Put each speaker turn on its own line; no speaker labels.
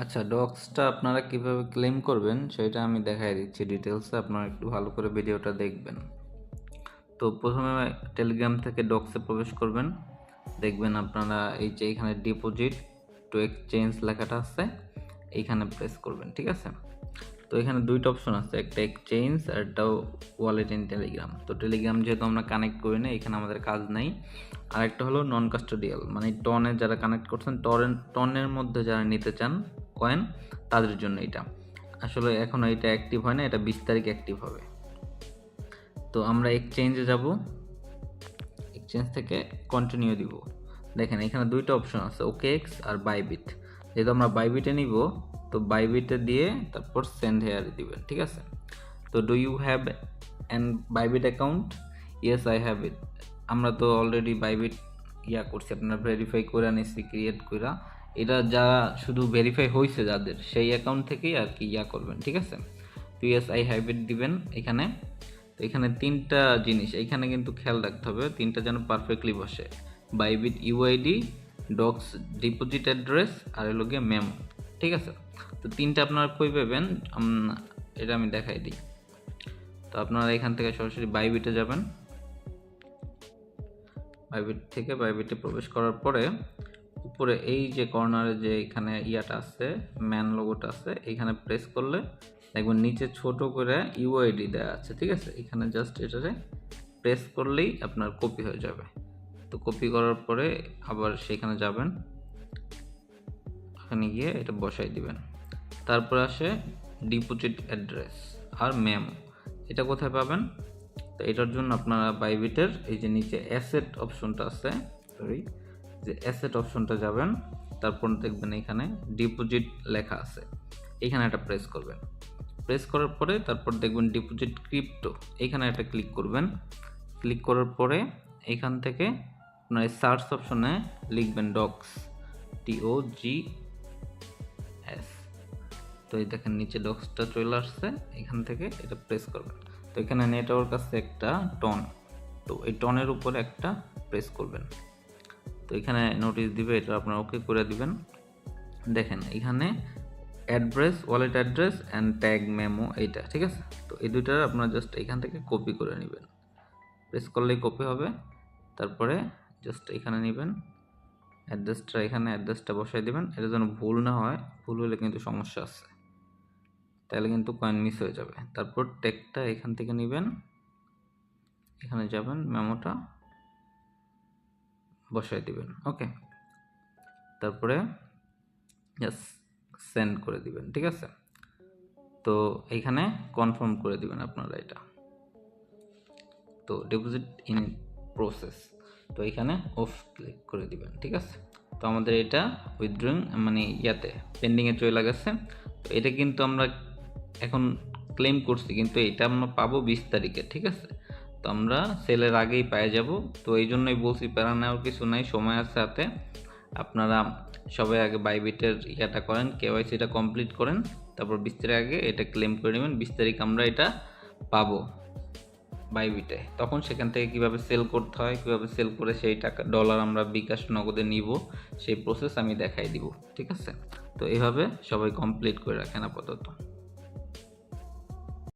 আচ্ছা, ডক্সটা আপনারা কিভাবে ক্লেম করবেন সেটা আমি দেখাই দিচ্ছি ডিটেলসে। আপনারা একটু ভালো করে ভিডিওটা দেখবেন। তো প্রথমে টেলিগ্রাম থেকে ডক্সে প্রবেশ করবেন। দেখবেন আপনারা এই যে এখানে ডিপোজিট টু এক্সচেঞ্জ লেখাটা আছে, এইখানে প্রেস করবেন। ঠিক আছে, তো এখানে দুইটা অপশন আছে, একটা এক্সচেঞ্জ আর একটা ওয়ালেট ইন টেলিগ্রাম। তো টেলিগ্রাম যেহেতু আমরা কানেক্ট করি না, এখানে আমাদের কাজ নাই। আর একটা হলো নন কাস্টোডিয়াল, মানে টনে যারা কানেক্ট করছেন, টনের মধ্যে যারা নিতে চান কয়েন, তাদের জন্য এটা। আসলে এখন এটা অ্যাক্টিভ হয় না, এটা 20 তারিখ অ্যাক্টিভ হবে। তো আমরা এক্সচেঞ্জে যাব, এক্সচেঞ্জ থেকে কন্টিনিউ দিব। দেখেন এখানে দুইটা অপশন আছে, ওকেএক্স আর বাইবিট। যেহেতু আমরা বাইবিটে নিব, তো বাইবিটে দিয়ে তারপর সেন্ড হেয়ার দিবেন। ঠিক আছে, তো do you have an Bybit account? Yes I have it. আমরা তো অলরেডি বাইবিট করছি, আপনারা ভেরিফাই করে নিচ্ছি, ক্রিয়েট করা। এটা যারা শুধু ভেরিফাই হয়েছে যাদের, সেই অ্যাকাউন্ট থেকেই আর কি করবেন। ঠিক আছে, তো ইয়েস আই হ্যাভ ইট দিবেন এখানে। তো এখানে তিনটা জিনিস এইখানে কিন্তু খেয়াল রাখতে হবে, তিনটা যেন পারফেক্টলি বসে। Bybit UID, docs deposit address, আর হলো গিয়ে মেমো। ঠিক আছে, তো তিনটা আপনারা কই পাবেন এটা আমি দেখাই দিই। তো আপনারা এখান থেকে সরাসরি বাইবিটে যাবেন। বাইবিট থেকে বাইবিটে প্রবেশ করার পরে উপরে এই যে কর্নারে যে এখানে আছে, ম্যান লোগোটা আছে, এখানে প্রেস করলে দেখবেন নিচে ছোট করে ইউআইডি দেওয়া আছে। ঠিক আছে, এখানে জাস্ট এটারে প্রেস করলেই আপনার কপি হয়ে যাবে। তো কপি করার পরে আবার সেখানে যাবেন, এখানে গিয়ে এটা বসাই দিবেন। তারপর আসে ডিপোজিট অ্যাড্রেস আর মেমো। এটা কোথায় পাবেন? তো এটার জন্য আপনারা বাইবিটের এই যে নিচে অ্যাসেট অপশনটা আছে, যে অ্যাসেট অপশনটা যাবেন। তারপর দেখবেন এখানে ডিপোজিট লেখা আছে, এখানে একটা প্রেস করবেন। প্রেস করার পরে তারপর দেখবেন ডিপোজিট ক্রিপ্টো, এখানে একটা ক্লিক করবেন। ক্লিক করার পরে এখান থেকে আপনার সার্চ অপশনে লিখবেন ডক্স, TOGS। তো এই দেখেন নিচে ডক্সটা চলে আসছে, এখান থেকে এটা প্রেস করবেন। তো এখানে নেটওয়ার্ক আছে একটা টন, তো এই টনের উপরে একটা প্রেস করবেন। তো এখানে নোটিশ দিবে, এটা আপনারা ওকে করে দিবেন। দেখেন এখানে address, wallet address and tag memo, এইটা। ঠিক আছে, তো এই দুইটা আপনারা জাস্ট এখান থেকে কপি করে নেবেন। প্রেস করলেই কপি হবে। তারপরে জাস্ট এখানে নেবেন অ্যাড্রেসটা, এখানে অ্যাড্রেসটা বসাই দেবেন। এটা যেন ভুল না হয়, ভুল হলে কিন্তু সমস্যা আছে, তাহলে কিন্তু কয়েন মিস হয়ে যাবে। তারপর ট্যাগটা এখান থেকে নেবেন, এখানে যাবেন, মেমোটা বসাই দিবেন। ওকে, তারপরে জাস্ট সেন্ড করে দিবেন। ঠিক আছে, তো এইখানে কনফার্ম করে দিবেন আপনারা এটা। তো ডিপোজিট ইন প্রসেস, তো এখানে অফ ক্লিক করে দিবেন। ঠিক আছে, তো আমাদের এটা উইথড্রয়িং মানে পেন্ডিংয়ে চলে গেছে। তো এটা কিন্তু আমরা এখন ক্লেম করছি, কিন্তু এটা আমরা পাবো 20 তারিখে। ঠিক আছে, তো আমরা সেলের আগেই পেয়ে যাব। তো এই জন্যই বলছি, প্যারা নেওয়ার কিছু নাই, সময় আছে হাতে। আপনারা সবাই আগে বাইবিটের করেন, কেওয়াইসিটা কমপ্লিট করেন, তারপর 20 তারিখ আগে এটা ক্লেম করে নেবেন। 20 তারিখ আমরা এটা পাবো বাইবিটে। তখন সেখান থেকে কিভাবে সেল করতে হয়, কিভাবে সেল করে সেই টাকা ডলার আমরা বিকাশ নগদে নিব, সেই প্রসেস আমি দেখাই দিব। ঠিক আছে, তো এভাবে সবাই কমপ্লিট করে রাখেন আপাতত।